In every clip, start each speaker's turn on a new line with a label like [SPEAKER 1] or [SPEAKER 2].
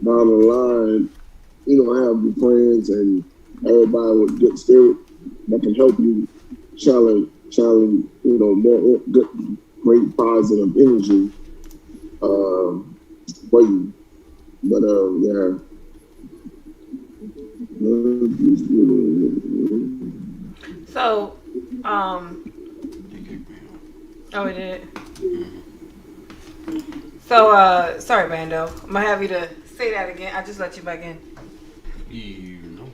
[SPEAKER 1] down the line, have your friends and everybody with good spirit that can help you challenge, more good, great positive energy for you. But yeah.
[SPEAKER 2] So, oh, it did. So, sorry, Bando. I'm gonna have you to say that again. I just let you back in.
[SPEAKER 3] You know.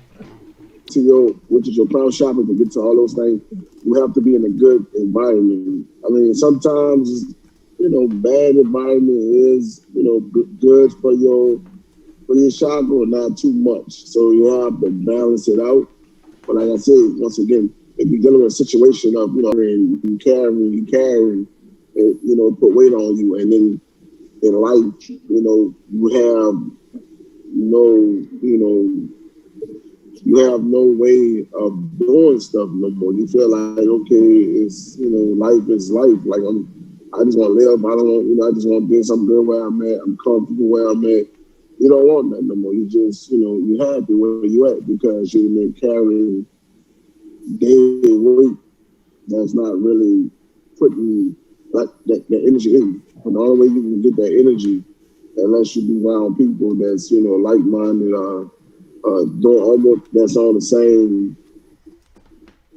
[SPEAKER 1] Which is your crown chakra, to get to all those things, you have to be in a good environment. I mean, sometimes, bad environment is, good for your chakra, not too much. So you have to balance it out. But like I said, once again, if you're dealing with a situation of, and you carry, put weight on you, and then in life, you have no, you have no way of doing stuff no more. You feel like, okay, it's, life is life. Like I just want to live. I don't want, I just want to do something good where I'm at. I'm comfortable where I'm at. You don't want that no more. You just, you're happy where you at because you've been carrying daily weight that's not really putting that energy in. And the only way you can get that energy, unless you be around people that's, like-minded, doing almost that's on the same,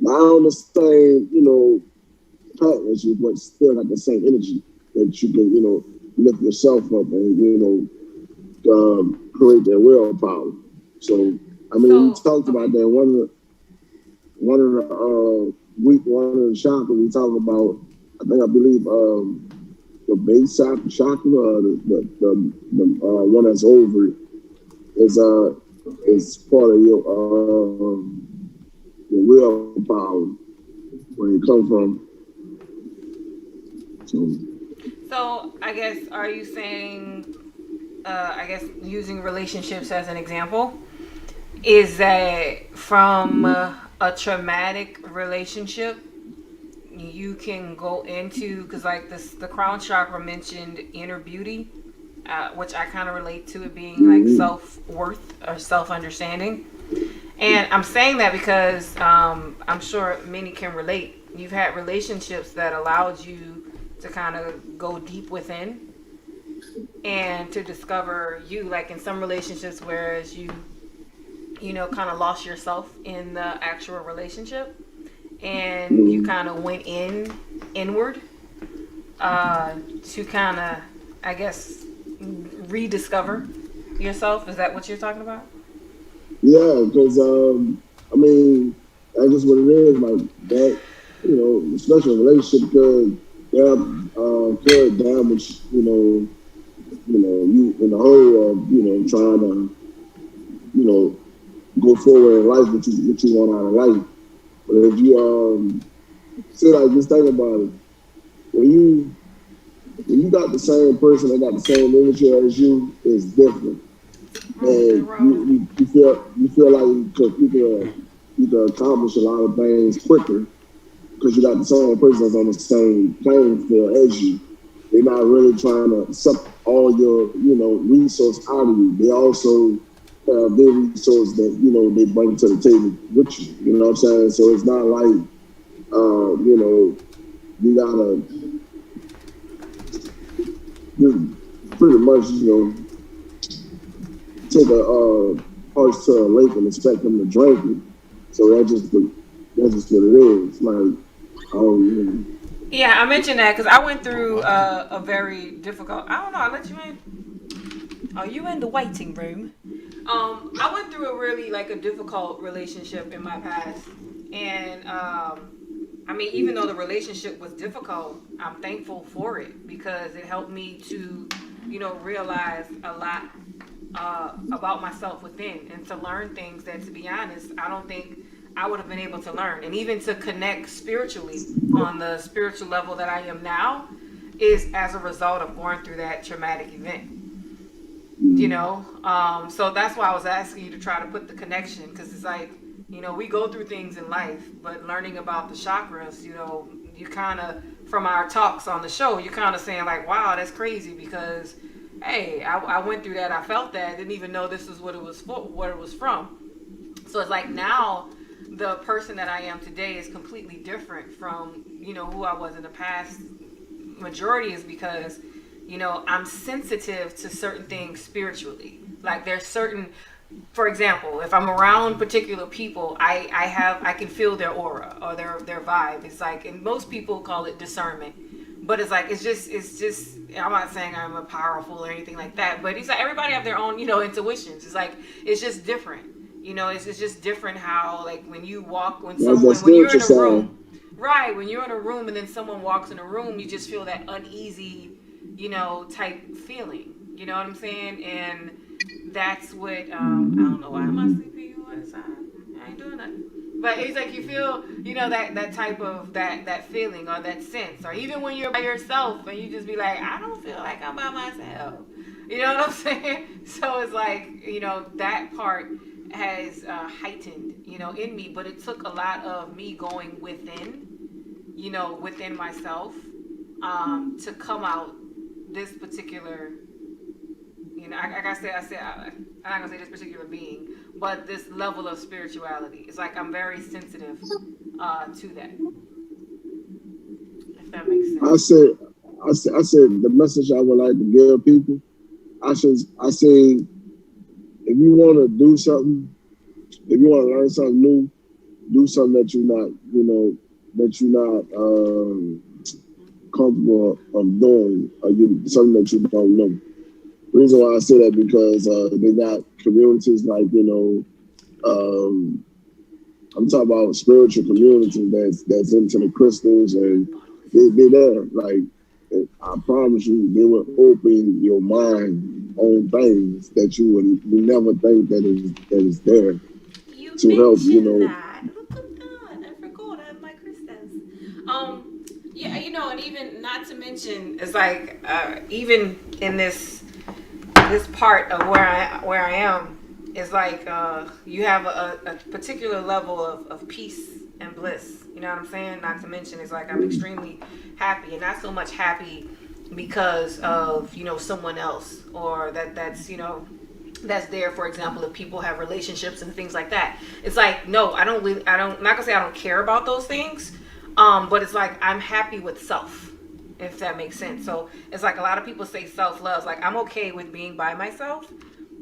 [SPEAKER 1] not on the same, path as you, but still got the same energy that you can, lift yourself up and, create that willpower. So, I mean, we talked about that one of the week one of the chakra we talked about. I believe the base chakra, the one that's over is part of your willpower where you come from.
[SPEAKER 2] So I guess, are you saying, I guess using relationships as an example, is that from a traumatic relationship, you can go into, because like this, the crown chakra mentioned inner beauty, which I kind of relate to it being like self-worth or self-understanding. And I'm saying that because I'm sure many can relate. You've had relationships that allowed you to kind of go deep within and to discover you, like in some relationships, whereas you kind of lost yourself in the actual relationship and you kind of went inward to kind of, I guess, rediscover yourself. Is that what you're talking about?
[SPEAKER 1] Yeah, because I mean, that's just what it is. Like that, especially in a relationship, because could damage, you in the whole of, trying to, go forward in life, what you want out of life. But if you say like just think about it, when you got the same person that got the same energy as you, it's different. And you feel like you could accomplish a lot of things quicker because you got the same person that's on the same playing field as you. They're not really trying to suck all your resource out of you. They also have their resource that they bring to the table with you. You know what I'm saying? So it's not like you gotta pretty much take a horse to a lake and expect them to drink it. So that's just what it is. Like,
[SPEAKER 2] yeah, I mentioned that because I went through a very difficult. I don't know. I let you in. Are you in the waiting room? I went through a really like a difficult relationship in my past, and I mean, even though the relationship was difficult, I'm thankful for it because it helped me to, realize a lot about myself within and to learn things that, to be honest, I don't think I would have been able to learn. And even to connect spiritually on the spiritual level that I am now is as a result of going through that traumatic event. So that's why I was asking you to try to put the connection, because it's like, we go through things in life, but learning about the chakras, you kind of, from our talks on the show, you're kind of saying like, wow, that's crazy because hey, I went through that. I felt that. I didn't even know this is what it was for, what it was from. So it's like now the person that I am today is completely different from, who I was in the past. Majority is because, I'm sensitive to certain things spiritually. Like there's certain, for example, if I'm around particular people, I can feel their aura or their vibe. It's like, and most people call it discernment, but it's like, it's just, I'm not saying I'm a powerful or anything like that, but it's like everybody have their own, intuitions. It's like, it's just different. It's just different how, like, when you walk, when you're in a room, right, when you're in a room and then someone walks in a room, you just feel that uneasy, type feeling. You know what I'm saying? And that's what, I don't know why am I sleepy all the time. I ain't doing nothing. But it's like you feel, that type of, that feeling or that sense. Or even when you're by yourself and you just be like, I don't feel like I'm by myself. You know what I'm saying? So it's like, that part has heightened, in me. But it took a lot of me going within, within myself to come out this particular, I'm not gonna say this particular being, but this level of spirituality. It's like I'm very sensitive to that. If that makes sense.
[SPEAKER 1] I said the message I would like to give people. I say, if you want to do something, if you want to learn something new, do something that you're not comfortable of doing, or something that you don't know. The reason why I say that because they got communities like, I'm talking about spiritual communities that's into the crystals, and they're there. Like, I promise you, they will open your mind on things that you would never think that is there to help.
[SPEAKER 2] That. Look at that. I forgot I have my crystals. Yeah, and even not to mention, it's like even in this part of where I am, is like you have a particular level of peace and bliss. You know what I'm saying? Not to mention, it's like I'm extremely happy, and not so much happy because of someone else, or that's there. For example, if people have relationships and things like that, it's like, no, I'm not gonna say I don't care about those things, but it's like I'm happy with self, if that makes sense. So it's like a lot of people say self-love. Like, I'm okay with being by myself.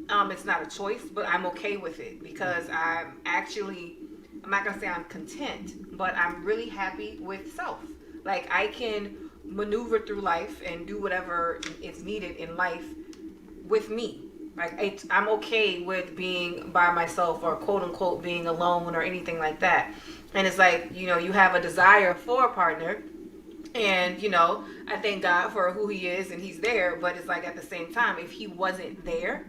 [SPEAKER 2] It's not a choice, but I'm okay with it because I'm not gonna say I'm content, but I'm really happy with self. Like, I can maneuver through life and do whatever is needed in life with me. Like, I'm okay with being by myself, or quote unquote being alone, or anything like that. And it's like, you have a desire for a partner, and I thank God for who he is, and he's there. But it's like, at the same time, if he wasn't there,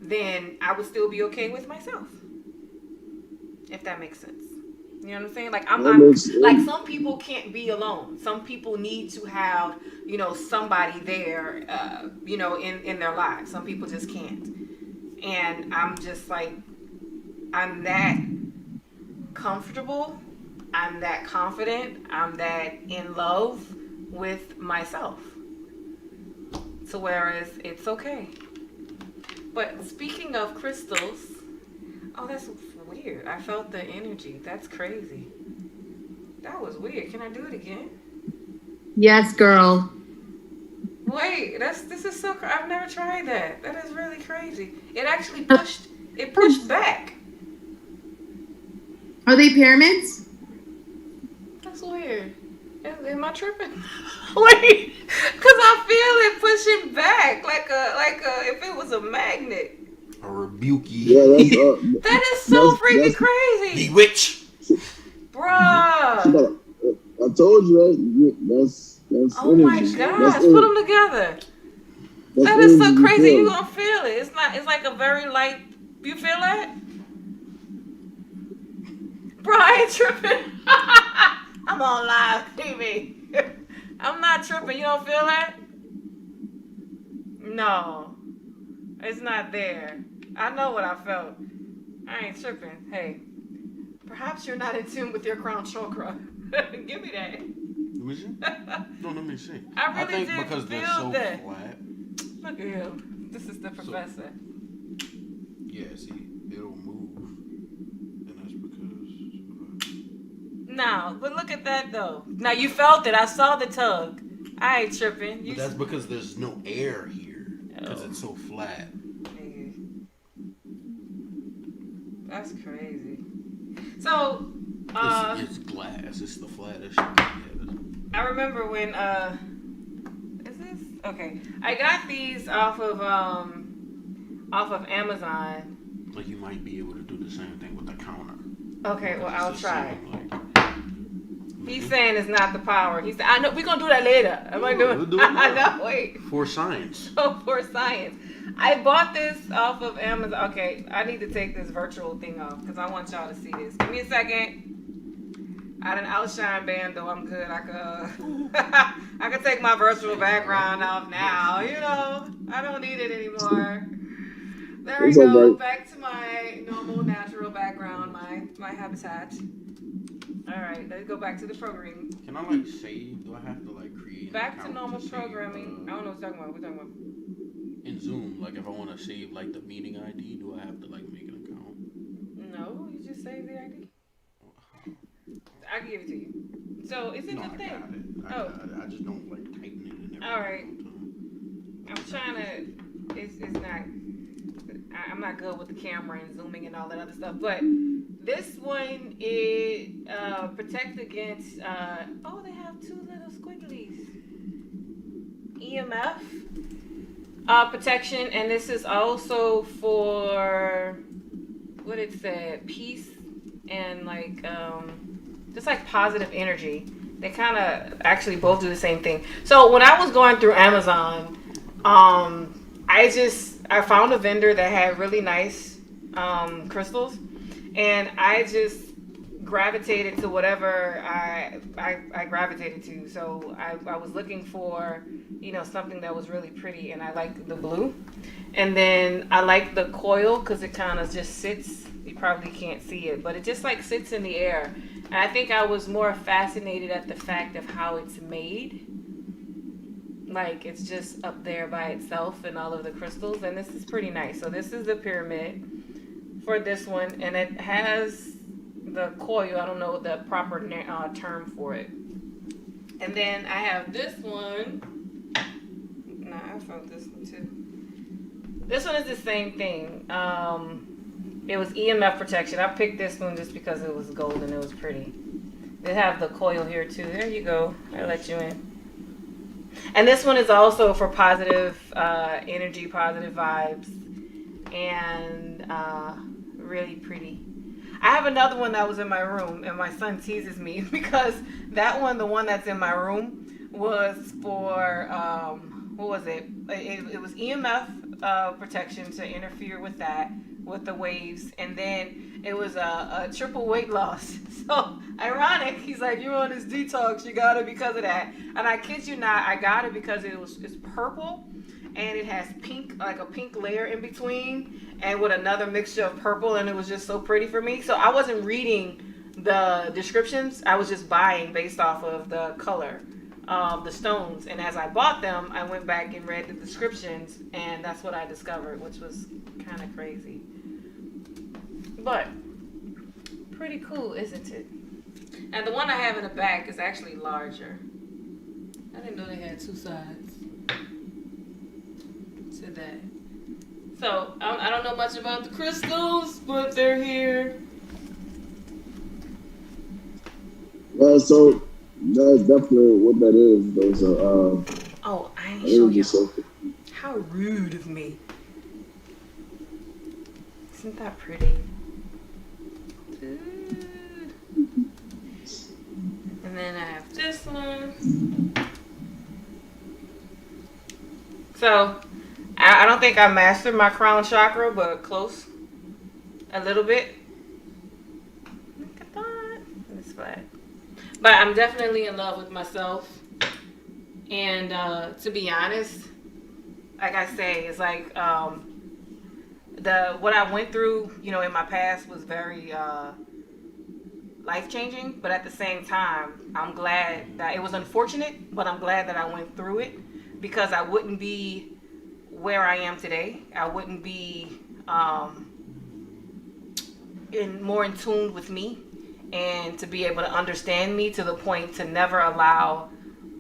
[SPEAKER 2] then I would still be okay with myself, if that makes sense. You know what I'm saying? Like, I'm like, some people can't be alone. Some people need to have, somebody there, in their lives. Some people just can't. And I'm just like, I'm that comfortable. I'm that confident. I'm that in love with myself. So whereas it's okay. But speaking of crystals, oh, that's weird. I felt the energy. That's crazy. That was weird. Can I do it again?
[SPEAKER 4] Yes, girl.
[SPEAKER 2] Wait, this is so. I've never tried that. That is really crazy. It actually pushed back.
[SPEAKER 4] Are they pyramids?
[SPEAKER 2] That's weird. Am I tripping? Wait, because I feel it pushing back like a if it was a magnet.
[SPEAKER 3] A rebuke.
[SPEAKER 1] Yeah,
[SPEAKER 2] that is so freaking crazy.
[SPEAKER 3] Bewitch.
[SPEAKER 2] Bruh.
[SPEAKER 1] I told you that's
[SPEAKER 2] oh
[SPEAKER 1] energy.
[SPEAKER 2] My gosh, put them together. That is so crazy. You're gonna feel it. It's like a very light. You feel that? Bro, I ain't tripping. I'm on live TV. I'm not tripping. You don't feel that? No. It's not there. I know what I felt. I ain't tripping. Hey, perhaps you're not in tune with your crown chakra. Give me that.
[SPEAKER 3] Was you? No, let me see.
[SPEAKER 2] I really
[SPEAKER 3] think
[SPEAKER 2] did
[SPEAKER 3] because they're
[SPEAKER 2] feel
[SPEAKER 3] so
[SPEAKER 2] that.
[SPEAKER 3] flat.
[SPEAKER 2] Look at him. This is the professor.
[SPEAKER 3] Yeah, see, it'll move, and that's because.
[SPEAKER 2] No, but look at that though. Now you felt it. I saw the tug. I ain't tripping.
[SPEAKER 3] But that's because there's no air here, because it's so flat.
[SPEAKER 2] That's crazy. So,
[SPEAKER 3] it's glass. It's the flattest shit you
[SPEAKER 2] I remember when is this okay? I got these off of Amazon.
[SPEAKER 3] Like you might be able to do the same thing with the counter.
[SPEAKER 2] Okay, well I'll try.
[SPEAKER 3] Like,
[SPEAKER 2] He's saying it's not the power. He said, "I know we're gonna do that later." I'm like,
[SPEAKER 3] we'll do it
[SPEAKER 2] I
[SPEAKER 3] now.
[SPEAKER 2] know. Wait.
[SPEAKER 3] For science.
[SPEAKER 2] Oh, for science. I bought this off of Amazon. Okay, I need to take this virtual thing off because I want y'all to see this. Give me a second. I done outshine Bando. I'm good. I could take my virtual background off now. You know, I don't need it anymore. There we go. Back to my normal, natural background, my habitat. All right, let's go back to the programming.
[SPEAKER 3] Can I like save? Do I have to like create?
[SPEAKER 2] Back to normal programming. I don't know what you're talking about. What you talking about?
[SPEAKER 3] In Zoom, like if I want to save like the meeting ID, do I have to like make an account?
[SPEAKER 2] No, you just save the ID. I can give it to you. So it's in the thing.
[SPEAKER 3] I got it. I just don't like typing it in there.
[SPEAKER 2] All right. I'm trying to. It's not. I'm not good with the camera and zooming and all that other stuff. But this one it protects against. Oh, they have two little squigglies. EMF protection, and this is also for what it said, peace and like just like positive energy. They kind of actually both do the same thing. So when I was going through Amazon, I found a vendor that had really nice crystals, and I just gravitated to whatever I gravitated to. So I was looking for, you know, something that was really pretty, and I like the blue. And then I like the coil because it kind of just sits. You probably can't see it, but it just like sits in the air. And I think I was more fascinated at the fact of how it's made. Like it's just up there by itself and all of the crystals, and this is pretty nice. So this is the pyramid for this one, and it has the coil. I don't know the proper term for it. And then I have this one. Nah, I found this one too. This one is the same thing. It was EMF protection. I picked this one just because it was gold and it was pretty. They have the coil here too. There you go. I let you in. And this one is also for positive energy, positive vibes, and really pretty. I have another one that was in my room, and my son teases me because that one, the one that's in my room, was for, what was it? It was EMF protection to interfere with that, with the waves, and then it was a triple weight loss. So ironic. He's like, you're on this detox, you got it because of that. And I kid you not, I got it because it's purple, and it has pink, like a pink layer in between, and with another mixture of purple, and it was just so pretty for me. So I wasn't reading the descriptions. I was just buying based off of the color of the stones. And as I bought them, I went back and read the descriptions, and that's what I discovered, which was kind of crazy. But pretty cool, isn't it? And the one I have in the back is actually larger. I didn't know they had two sides to that. So I don't know much about the crystals, but they're here.
[SPEAKER 1] So that's definitely what that is. Those are.
[SPEAKER 2] Oh, I ain't show you. How rude of me. Isn't that pretty? And then I have this one. So, I don't think I mastered my crown chakra, but close. A little bit. Look at that. It's flat. But I'm definitely in love with myself. And to be honest, like I say, it's like what I went through, you know, in my past was very life-changing, but at the same time, I'm glad that it was unfortunate, but I'm glad that I went through it, because I wouldn't be where I am today. I wouldn't be more in tune with me, and to be able to understand me to the point to never allow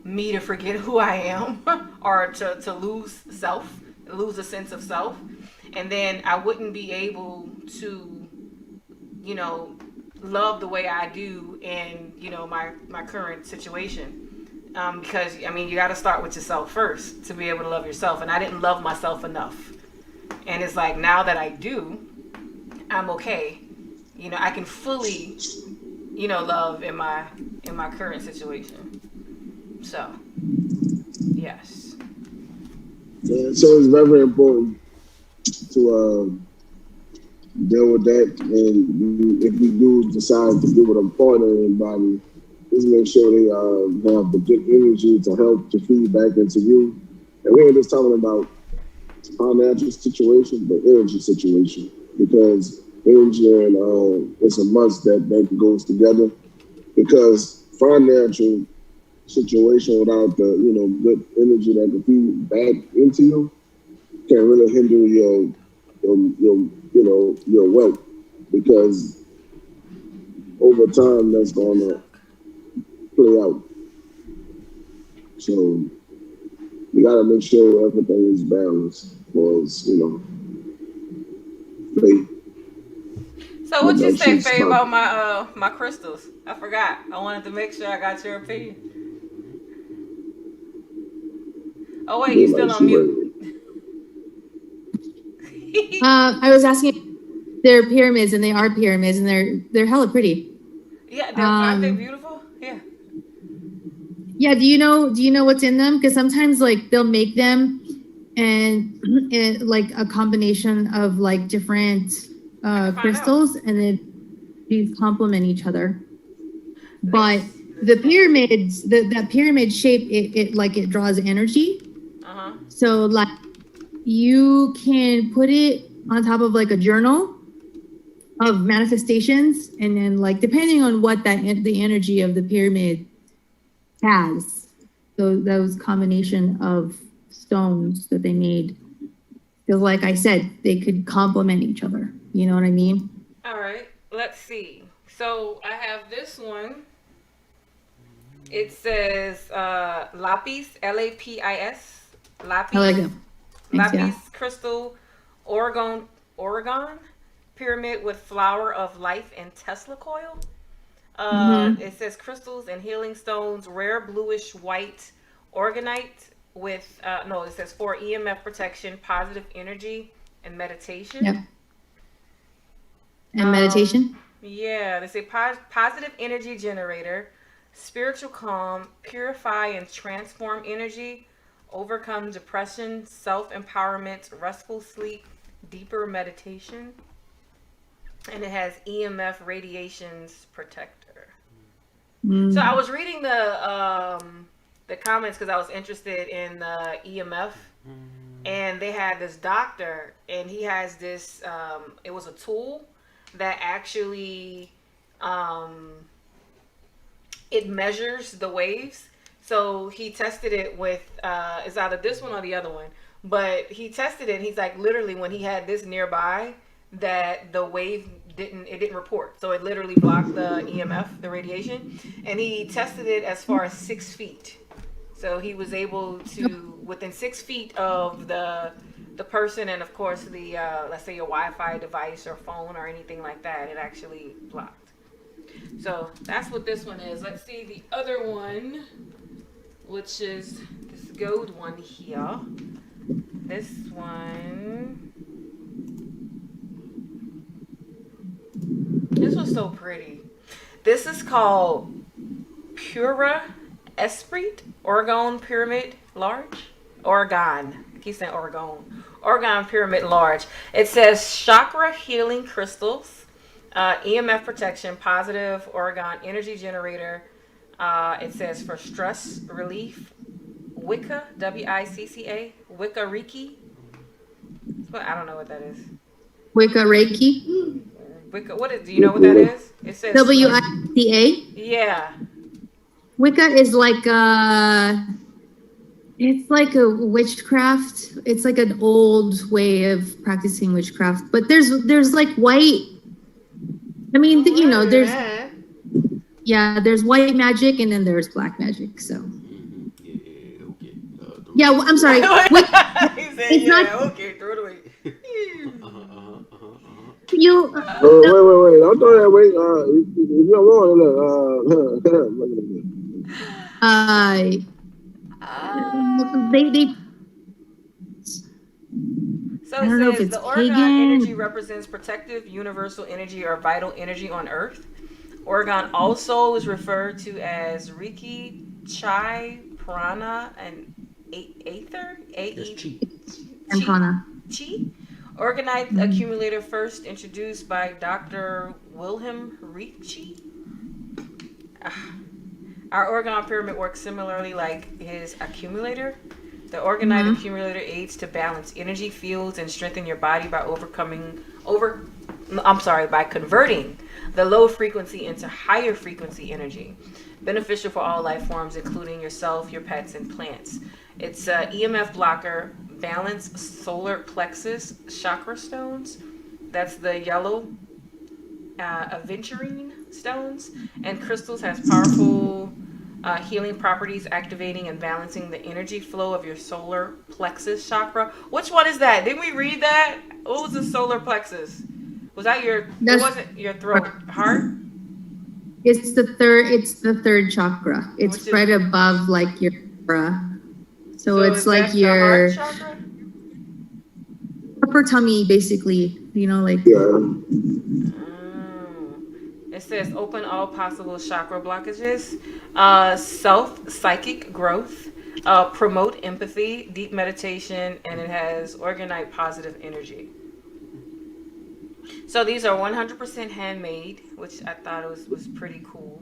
[SPEAKER 2] me to forget who I am or to lose a sense of self. And then I wouldn't be able to, love the way I do in, my current situation. Because, you got to start with yourself first to be able to love yourself. And I didn't love myself enough. And it's like, now that I do, I'm okay. I can fully, love in my current situation. So, yes.
[SPEAKER 1] Yeah, so it's very important to deal with that. And if you do decide to give it a partner in anybody, just make sure they have the good energy to help to feed back into you. And we ain't just talking about financial situation, but energy situation, because energy and it's a must that goes together. Because financial situation without the good energy that can feed back into you can really hinder your wealth, because over time that's gonna play out. So you gotta make sure everything is balanced, because faith.
[SPEAKER 2] So what you say, Faye, about my crystals? I forgot. I wanted to make sure I got your opinion. Oh wait, you still on mute.
[SPEAKER 4] I was asking, they're pyramids, and they are pyramids, and they're hella pretty.
[SPEAKER 2] Yeah, aren't they beautiful? Yeah.
[SPEAKER 4] Yeah. Do you know what's in them? Because sometimes like they'll make them and like a combination of like different crystals, and then these complement each other. But the pyramids, that pyramid shape, it draws energy. So like you can put it on top of like a journal of manifestations, and then like depending on what the energy of the pyramid has, so those combination of stones that they made, because like I said, they could complement each other. You know what I mean?
[SPEAKER 2] All right, let's see. So I have this one. It says lapis, Lapis. Lapis.
[SPEAKER 4] I like it. Thanks,
[SPEAKER 2] Lapis crystal, Oregon pyramid with flower of life and Tesla coil. It says crystals and healing stones, rare bluish white organite with it says for EMF protection, positive energy, and meditation.
[SPEAKER 4] Yep. And meditation?
[SPEAKER 2] Yeah, they say positive energy generator, spiritual calm, purify and transform energy, overcome depression, self-empowerment, restful sleep, deeper meditation. And it has EMF radiations protector. So I was reading the comments because I was interested in the EMF. And they had this doctor, and he has this, it was a tool that actually, it measures the waves. So he tested it with, it's either this one or the other one. But he tested it, and he's like, literally, when he had this nearby, that the wave didn't report. So it literally blocked the EMF, the radiation. And he tested it as far as 6 feet. So he was able to, within 6 feet of the person, and of course the, let's say your Wi-Fi device or phone or anything like that, it actually blocked. So that's what this one is. Let's see the other one, which is this gold one here. This one. This was so pretty. This is called Pura Esprit Oregon Pyramid Large. Oregon. I keep saying Oregon. Oregon Pyramid Large. It says Chakra Healing Crystals, EMF Protection, Positive Oregon Energy Generator. It says for stress relief, Wicca, Wicca, Wicca Reiki. But I don't know what that is.
[SPEAKER 4] Wicca Reiki.
[SPEAKER 2] Wicca, do you know what that is? It says
[SPEAKER 4] WICA.
[SPEAKER 2] Yeah.
[SPEAKER 4] Wicca is like It's like a witchcraft. It's like an old way of practicing witchcraft. But there's like white. I mean, you know, there's there's white magic and then there's black magic. So
[SPEAKER 3] Okay.
[SPEAKER 4] yeah, I'm sorry.
[SPEAKER 2] He said,
[SPEAKER 4] It's not
[SPEAKER 2] okay, throw it away.
[SPEAKER 4] you.
[SPEAKER 1] Wait. Don't throw that away. If you're wrong,
[SPEAKER 4] They.
[SPEAKER 2] So
[SPEAKER 4] I don't know
[SPEAKER 2] it
[SPEAKER 4] if
[SPEAKER 2] says
[SPEAKER 4] it's
[SPEAKER 2] the Oregon
[SPEAKER 4] pagan.
[SPEAKER 2] energy represents protective, universal energy or vital energy on Earth. Oregon also is referred to as Reiki, Chai, Prana, and Aether.
[SPEAKER 4] And prana.
[SPEAKER 2] Chi. Organite accumulator first introduced by Dr. Wilhelm Ricci. Our Oregon pyramid works similarly like his accumulator. The Organite accumulator aids to balance energy fields and strengthen your body by by converting the low frequency into higher frequency energy. Beneficial for all life forms, including yourself, your pets, and plants. It's EMF blocker, balance solar plexus chakra stones. That's the yellow aventurine stones. And crystals has powerful healing properties, activating and balancing the energy flow of your solar plexus chakra. Which one is that? Didn't we read that? What was the solar plexus? Was that it wasn't your throat, heart?
[SPEAKER 4] It's the third chakra. It's right above like your aura. So it's like your
[SPEAKER 2] heart chakra?
[SPEAKER 4] upper tummy, basically. You know, like
[SPEAKER 2] It says open all possible chakra blockages, psychic growth, promote empathy, deep meditation, and it has organite positive energy. So these are 100% handmade, which I thought was pretty cool.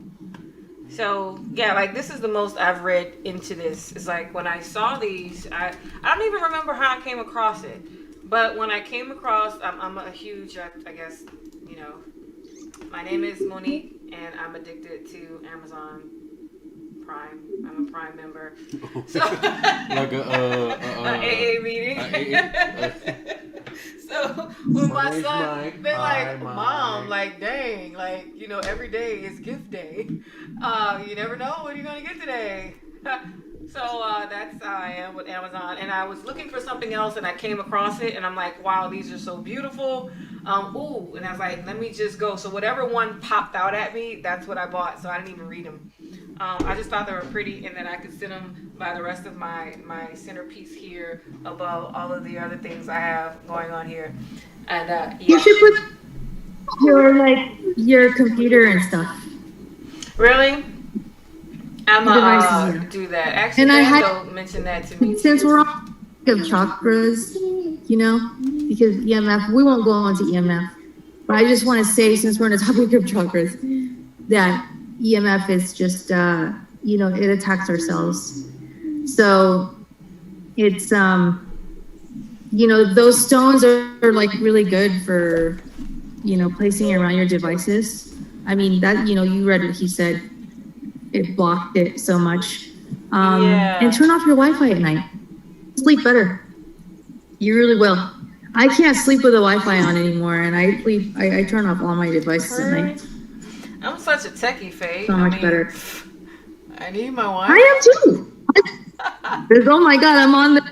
[SPEAKER 2] So yeah, like this is the most I've read into this. It's like when I saw these, I don't even remember how I came across it, but when I came across, I'm a huge, I guess, you know, my name is Monique, and I'm addicted to Amazon Prime. I'm a Prime member. So
[SPEAKER 3] Like
[SPEAKER 2] AA meeting. So when my son, they're like, Mom, like, dang, like, you know, every day is gift day. You never know what you're gonna get today. So that's how I am with Amazon. And I was looking for something else, and I came across it, and I'm like, wow, these are so beautiful. And I was like, let me just go. So whatever one popped out at me, that's what I bought. So I didn't even read them. I just thought they were pretty, and then I could sit them by the rest of my centerpiece here above all of the other things I have going on here. And yeah.
[SPEAKER 4] You should put your computer and stuff.
[SPEAKER 2] Really? I'm gonna do that. Actually,
[SPEAKER 4] and
[SPEAKER 2] Daniel mentioned that to me.
[SPEAKER 4] Since we're on of chakras, you know, because EMF, we won't go on to EMF. But I just want to say, since we're on the topic of chakras, that EMF is just, you know, it attacks our cells. So it's, you know, those stones are like really good for, you know, placing around your devices. I mean, that, you know, you read what he said. It blocked it so much. And turn off your Wi-Fi at night. Sleep better. You really will. I can't sleep with the Wi-Fi on anymore, and I turn off all my devices at night.
[SPEAKER 2] I'm such a techie, Faye.
[SPEAKER 4] So much better.
[SPEAKER 2] I need my Wi-Fi.
[SPEAKER 4] I am too. Oh my God, I'm on the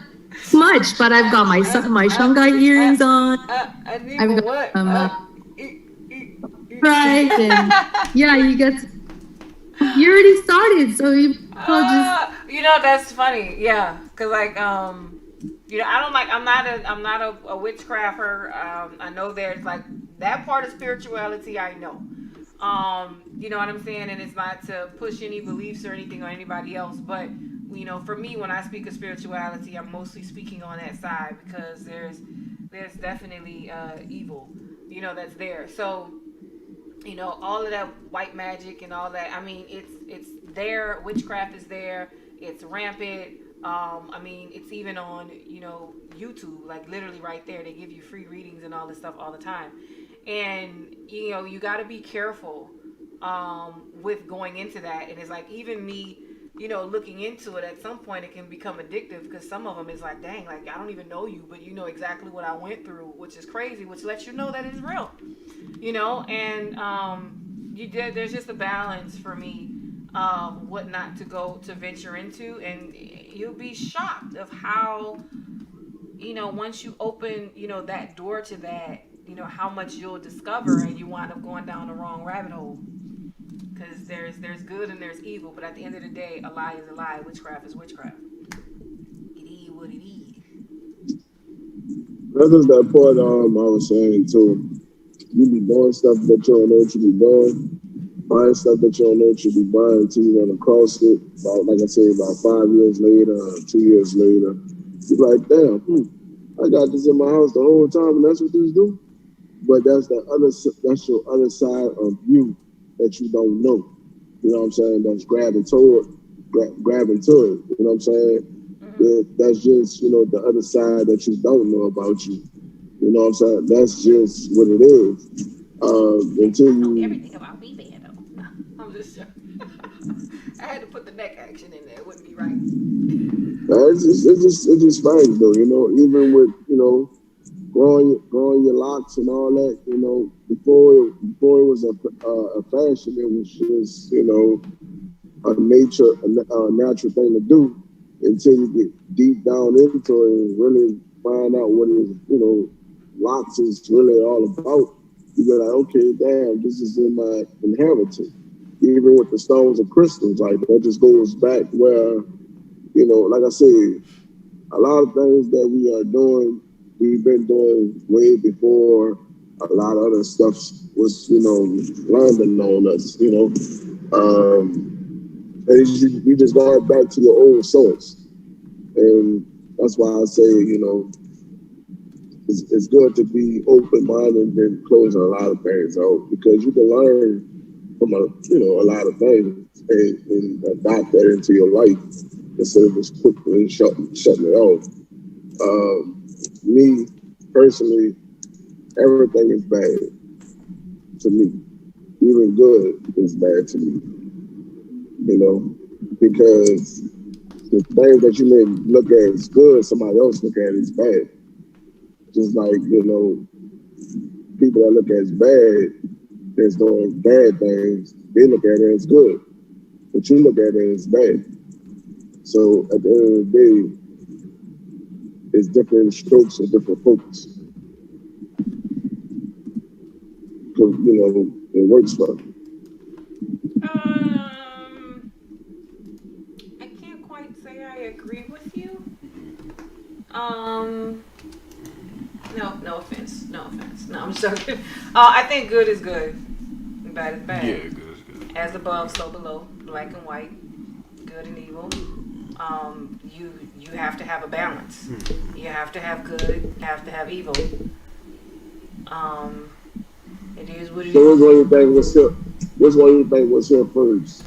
[SPEAKER 4] much, but I've got my Shanghai earrings on.
[SPEAKER 2] I need my what?
[SPEAKER 4] Right, and yeah, you already started, so you just.
[SPEAKER 2] You know, that's funny, yeah, cause like you know, I'm not a witchcrafter. I know there's like that part of spirituality. I know, you know what I'm saying, and it's not to push any beliefs or anything on anybody else, but you know, for me, when I speak of spirituality, I'm mostly speaking on that side because there's definitely evil, you know, that's there. So. You know, all of that white magic and all that. I mean, it's there. Witchcraft is there. It's rampant. I mean, it's even on, you know, YouTube, like literally right there. They give you free readings and all this stuff all the time. And, you know, you got to be careful with going into that. And it's like, even me looking into it, at some point it can become addictive, because some of them is like, dang, like I don't even know you, but you know exactly what I went through, which is crazy, which lets you know that it's real, and there's just a balance for me of what not to venture into, and you'll be shocked of how, once you open, that door to that, how much you'll discover, and you wind up going down the wrong rabbit hole. Because there's good and there's evil, but at the end of the day, a lie is a lie, witchcraft is witchcraft. It is what it is.
[SPEAKER 1] That's just that part I was saying too. You be doing stuff that you don't know what you be doing, buying stuff that you don't know what you be buying until you run across it. Like I say, about 5 years later, 2 years later, you're like, damn, I got this in my house the whole time, and that's what this do. But that's your other side of you that you don't know. You know what I'm saying? That's grabbing to it. You know what I'm saying? Mm-hmm. That's just, the other side that you don't know about you. You know what I'm saying? That's just what it is. Until you...
[SPEAKER 2] Everything about me bad, though. I'm just joking. I had to put the neck action in there. It wouldn't be right.
[SPEAKER 1] It's just fine, though, even with, growing your locks and all that, before it was a fashion, it was just, a natural thing to do, until you get deep down into it and really find out what it, locks is really all about. You go like, okay, damn, this is in my inheritance. Even with the stones and crystals, like that just goes back where, like I said, a lot of things that we are doing, we've been doing way before a lot of other stuff was, landing on us, and you just go back to your own source. And that's why I say, it's good to be open-minded and closing a lot of things out, because you can learn from a lot of things and adopt that into your life instead of just quickly shutting it off. Me personally, everything is bad to me. Even good is bad to me. Because the things that you may look at as good, somebody else look at as bad. Just like, people that look at as bad, that's doing bad things, they look at it as good. But you look at it as bad. So at the end of the day, it's different strokes and different folks. Because, it works for them.
[SPEAKER 2] I can't quite say I agree with you. No offense. No, I'm joking. I think good is good, and bad is bad.
[SPEAKER 3] Yeah, good is good.
[SPEAKER 2] As above, so below, black and white, good and evil. You have to have a balance. You have to have good. You have to have evil. It is what it is.
[SPEAKER 1] So which one you think was here first?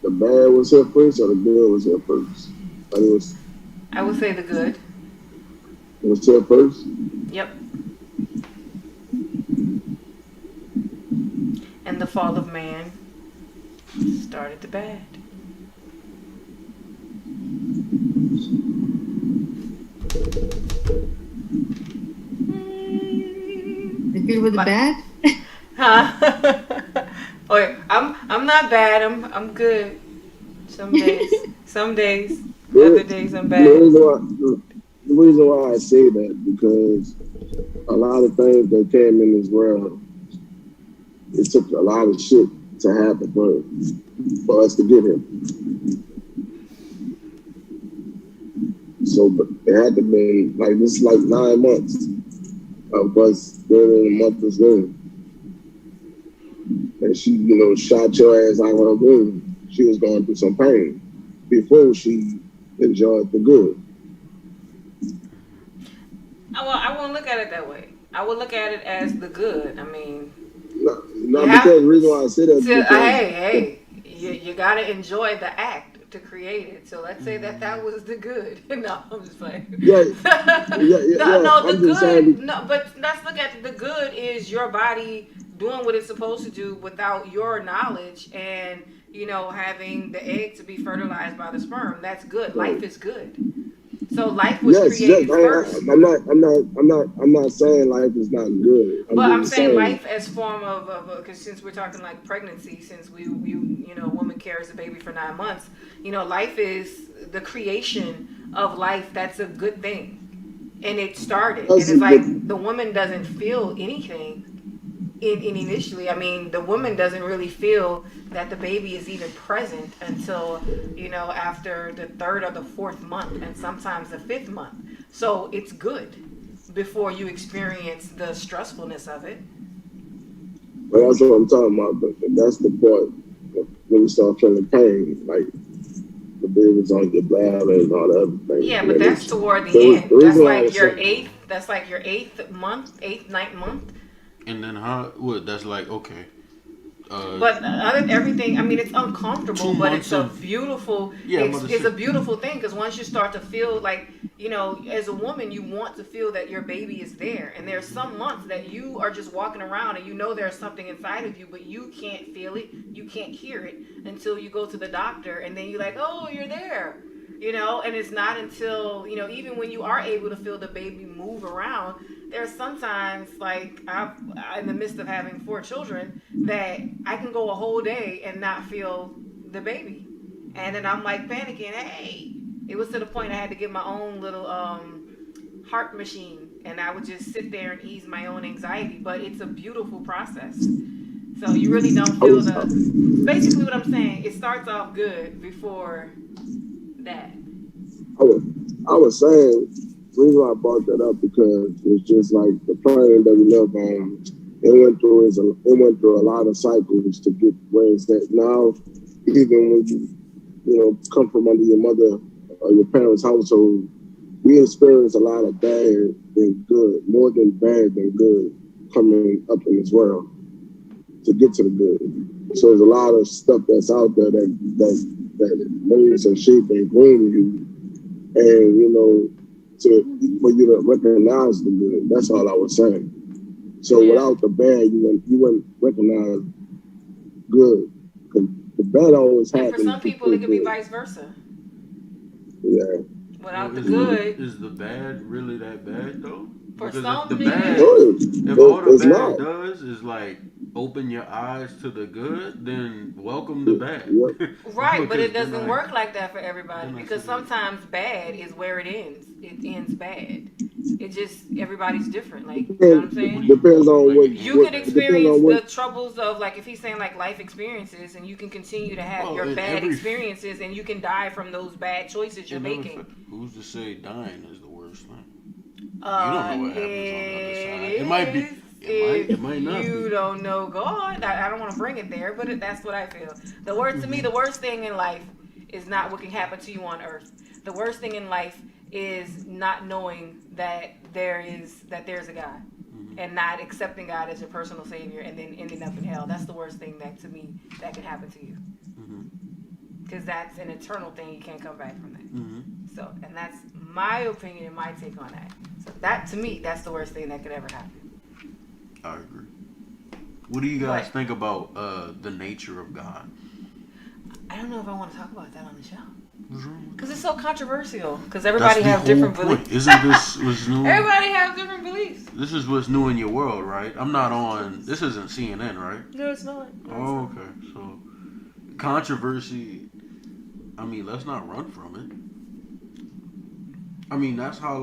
[SPEAKER 1] The bad was here first, or the good was here first?
[SPEAKER 2] I would say the good.
[SPEAKER 1] It was here first?
[SPEAKER 2] Yep. And the fall of man started the bad.
[SPEAKER 4] The good with the bad?
[SPEAKER 2] Huh? Wait, I'm not bad. I'm good. Some days. Other days I'm bad.
[SPEAKER 1] The reason why I say that, because a lot of things that came in this world, it took a lot of shit to happen for us to get here. So it had to be like this is like 9 months of us being in a mother's womb. And she, shot your ass out of her womb. She was going through some pain before she enjoyed the good.
[SPEAKER 2] Well, I won't look at it that way. I will look at it as the good. I mean,
[SPEAKER 1] because the reason why I say that
[SPEAKER 2] you gotta enjoy the act to create it. So let's say that was the good. No, I'm just playing.
[SPEAKER 1] Yeah.
[SPEAKER 2] No, the good. No, but let's look at the good is your body doing what it's supposed to do without your knowledge, and having the egg to be fertilized by the sperm. That's good. Life is good. So life was created first.
[SPEAKER 1] I'm not saying life is not good.
[SPEAKER 2] But I'm saying life as form of because since we're talking like pregnancy, since we a woman carries a baby for 9 months, life is the creation of life. That's a good thing, and it started. And it's like the woman doesn't feel anything in initially. I mean, the woman doesn't really feel that the baby is even present until after the 3rd or the 4th month, and sometimes the 5th month. So it's good before you experience the stressfulness of it.
[SPEAKER 1] Well, that's what I'm talking about. But that's the part when you start feeling pain, like the baby's on your bladder and all the other things.
[SPEAKER 2] Yeah, but that's toward the end. That's like your 8th. That's like your 8th month, 8th, 9th month.
[SPEAKER 3] And then that's like, okay.
[SPEAKER 2] But everything, I mean, it's uncomfortable, but it's a beautiful, it's a beautiful thing, because once you start to feel like, as a woman, you want to feel that your baby is there. And there's some months that you are just walking around and there's something inside of you, but you can't feel it, you can't hear it until you go to the doctor, and then you're like, oh, you're there. And it's not until, even when you are able to feel the baby move around, there's sometimes, like, in the midst of having 4 children, that I can go a whole day and not feel the baby. And then I'm like panicking, hey. It was to the point I had to get my own little heart machine, and I would just sit there and ease my own anxiety. But it's a beautiful process. So you really don't feel basically what I'm saying, it starts off good before that.
[SPEAKER 1] I was saying, the reason why I brought that up because it's just like the planet that we live on. It went through a lot of cycles to get where it's at now. Even when you come from under your mother or your parents' household, we experience a lot of bad than good, more than bad than good, coming up in this world to get to the good. So there's a lot of stuff that's out there that moves and shape and groom you, and for you to recognize the good. That's all I was saying. So without the bad, you wouldn't recognize good. Because the bad always happens.
[SPEAKER 2] And for some people, it could be vice versa.
[SPEAKER 1] Yeah.
[SPEAKER 2] Without the good.
[SPEAKER 3] Is the bad really that bad, though?
[SPEAKER 2] For
[SPEAKER 3] because
[SPEAKER 2] some
[SPEAKER 3] the
[SPEAKER 2] people.
[SPEAKER 3] bad, if all the bad does is like open your eyes to the good, then welcome the bad.
[SPEAKER 1] Yep.
[SPEAKER 2] Right, but it doesn't work like that for everybody, because sometimes bad is where it ends. It ends bad. It just, everybody's different. Like, you know what I'm saying?
[SPEAKER 1] Depends on what
[SPEAKER 2] you can experience the troubles of, like, if he's saying like life experiences, and you can continue to have your bad experiences, and you can die from those bad choices you're making.
[SPEAKER 3] Who's to say dying is the worst thing? You don't know what happens on the other side. It might be. It might not.
[SPEAKER 2] You don't know God. I don't want to bring it there, but that's what I feel. The worst thing in life is not what can happen to you on earth. The worst thing in life is not knowing that there's a God, and not accepting God as your personal savior, and then ending up in hell. That's the worst thing that, to me, that can happen to you. Because that's an eternal thing. You can't come back from that. So, and that's my opinion and my take on that. So that, to me, that's the worst thing that could ever happen.
[SPEAKER 3] I agree. What do you guys think about the nature of God?
[SPEAKER 2] I don't know if I want to talk about that on the show. Because it's so controversial. Because everybody has different beliefs.
[SPEAKER 3] Isn't this what's new?
[SPEAKER 2] Everybody has different beliefs.
[SPEAKER 3] This is what's new in your world, right? I'm not on. This isn't CNN, right?
[SPEAKER 2] No, it's not.
[SPEAKER 3] Oh, okay. So, controversy. I mean, let's not run from it. I mean, that's how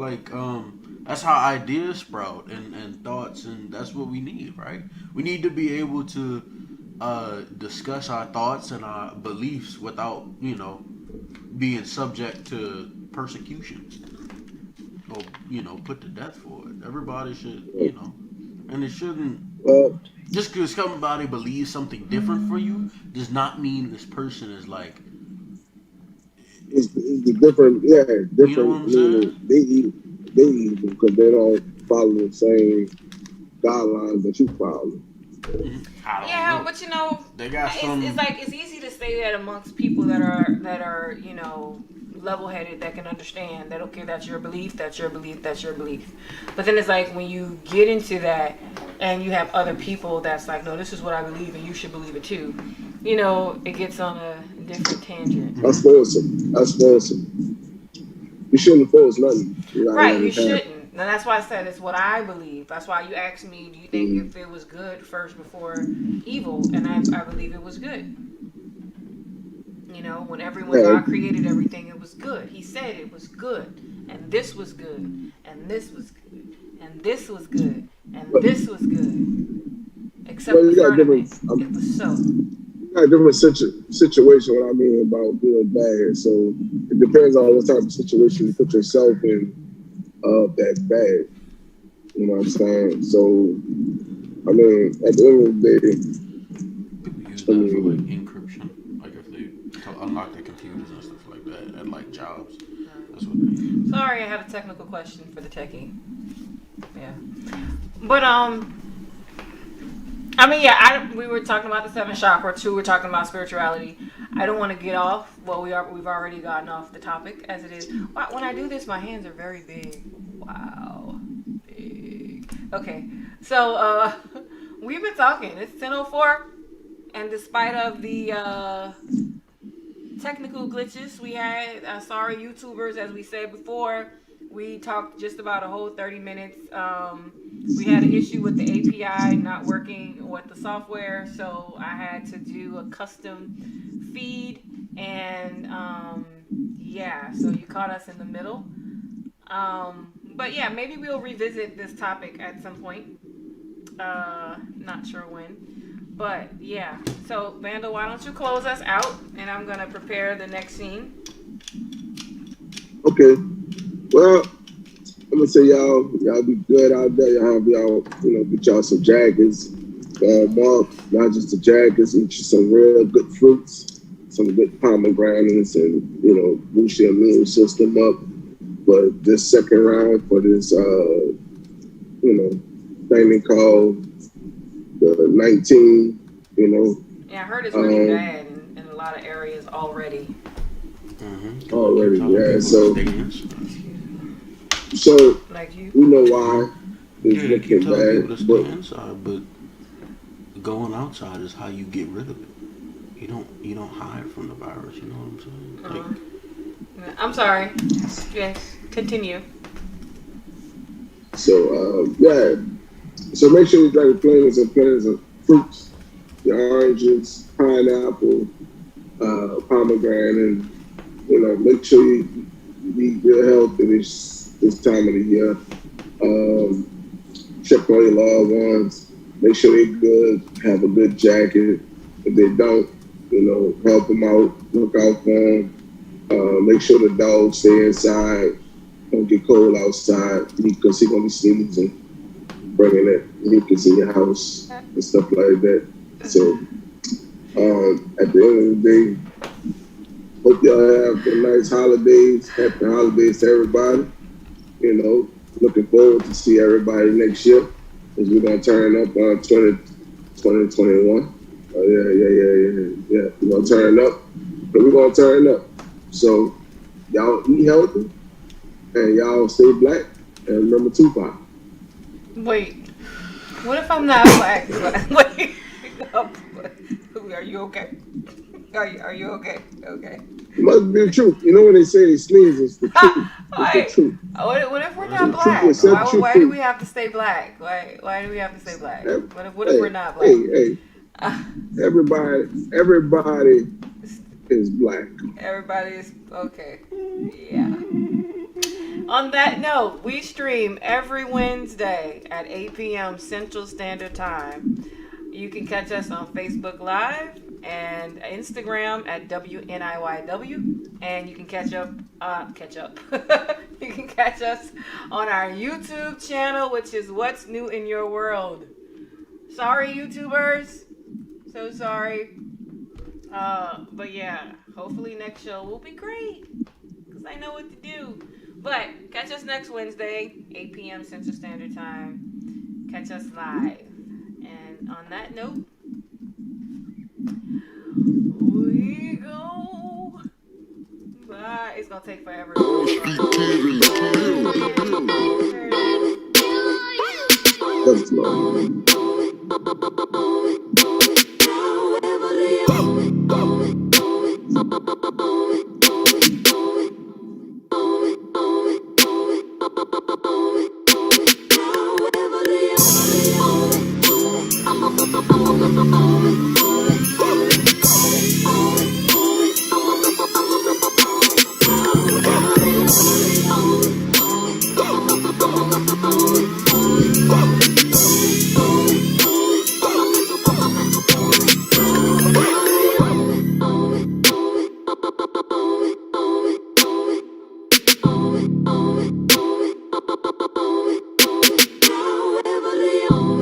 [SPEAKER 3] that's how ideas sprout and thoughts, and that's what we need, right? We need to be able to discuss our thoughts and our beliefs without, being subject to persecution or, put to death for it. Everybody should, and it shouldn't, just because somebody believes something different for you does not mean this person is like,
[SPEAKER 1] it's different, different.
[SPEAKER 3] You know what I'm saying?
[SPEAKER 1] They eat because they don't follow the same guidelines that you follow.
[SPEAKER 2] Yeah, but
[SPEAKER 3] they got some.
[SPEAKER 2] It's like, it's easy to say that amongst people that are level-headed, that can understand that, okay, that's your belief, that's your belief, that's your belief. But then it's like when you get into that and you have other people that's like, no, this is what I believe and you should believe it too. it gets on a different tangent.
[SPEAKER 1] That's forcing. You shouldn't force nothing. You gotta
[SPEAKER 2] Right,
[SPEAKER 1] let
[SPEAKER 2] you
[SPEAKER 1] it happen.
[SPEAKER 2] shouldn't. And that's why I said it's what I believe. That's why you asked me, do you think if it was good first before evil? And I believe it was good. When God created everything, it was good. He said it was good. And this was good. And this was good. And this was good. And this was good. Except
[SPEAKER 1] Well,
[SPEAKER 2] the
[SPEAKER 1] you got
[SPEAKER 2] firmament.
[SPEAKER 1] different.
[SPEAKER 2] It was so.
[SPEAKER 1] You got different situation. What I mean about being bad. So it depends on what type of situation you put yourself in. That's bad. You know what I'm saying? So, I mean, at the end of the day,
[SPEAKER 3] People use that for like encryption, like if they unlock their computers and stuff like that, and like jobs. That's what they use.
[SPEAKER 2] Sorry, I had a technical question for the techie. Yeah, but we were talking about the 7th chakra. 2, we're talking about spirituality. I don't want to get off. Well, we've already gotten off the topic as it is. When I do this, my hands are very big. Wow, big. Okay, so we've been talking. It's 10:04, and despite of the technical glitches we had, sorry YouTubers, as we said before, we talked just about a whole 30 minutes. We had an issue with the API not working with the software, so I had to do a custom feed, and so you caught us in the middle. But yeah, maybe we'll revisit this topic at some point. Not sure when, but yeah. So Vandal, why don't you close us out, and I'm gonna prepare the next scene.
[SPEAKER 1] okay. Well, I'm gonna say y'all be good out there. Y'all get y'all some jackets, up, not just the jackets, eat you some real good fruits, some good pomegranates, and boost your immune system up. But this second round for this thing they call the 19,
[SPEAKER 2] Yeah, I heard it's really bad in a lot of areas already.
[SPEAKER 3] Mm-hmm.
[SPEAKER 1] Already, yeah. So
[SPEAKER 2] Like you.
[SPEAKER 1] we know why it's
[SPEAKER 3] Keep
[SPEAKER 1] looking
[SPEAKER 3] telling people to
[SPEAKER 1] bad,
[SPEAKER 3] stay inside, but going outside is how you get rid of it. You don't hide from the virus. You know what I'm saying?
[SPEAKER 2] I'm sorry. Yes, continue.
[SPEAKER 1] So so make sure you drink plenty of fruits, your oranges, pineapple, pomegranate, and make sure you eat good healthy this time of the year. Check on your loved ones. Make sure they're good. Have a good jacket. If they don't, help them out. Look out for them. Make sure the dog stay inside. Don't get cold outside because he's gonna be sneezing, bringing that mucus in your house and stuff like that. So, at the end of the day, hope y'all have nice holidays. Happy holidays to everybody. Looking forward to see everybody next year as we're gonna turn up on 2021. Oh yeah. We're gonna turn up, but we're gonna turn up. So y'all eat healthy and y'all stay black and remember Tupac.
[SPEAKER 2] Wait, what if I'm not black? Wait, are you okay? Are you okay? Okay.
[SPEAKER 1] It must be the truth. When they say they sneeze, it's the truth. It's the truth.
[SPEAKER 2] What if we're not black? Why do we have to stay black? Why do we have to stay black? What if we're not black?
[SPEAKER 1] Hey, everybody is black.
[SPEAKER 2] Everybody is okay. Yeah. On that note, we stream every Wednesday at 8 p.m. Central Standard Time. You can catch us on Facebook Live and Instagram at WNIYW, and you can catch up. You can catch us on our YouTube channel, which is What's New in Your World. Sorry, YouTubers. So sorry. But yeah, hopefully next show will be great because I know what to do. But catch us next Wednesday, 8 p.m. Central Standard Time. Catch us live. And on that note, we go. Bye. It's gonna take forever.
[SPEAKER 1] That's love.
[SPEAKER 5] you.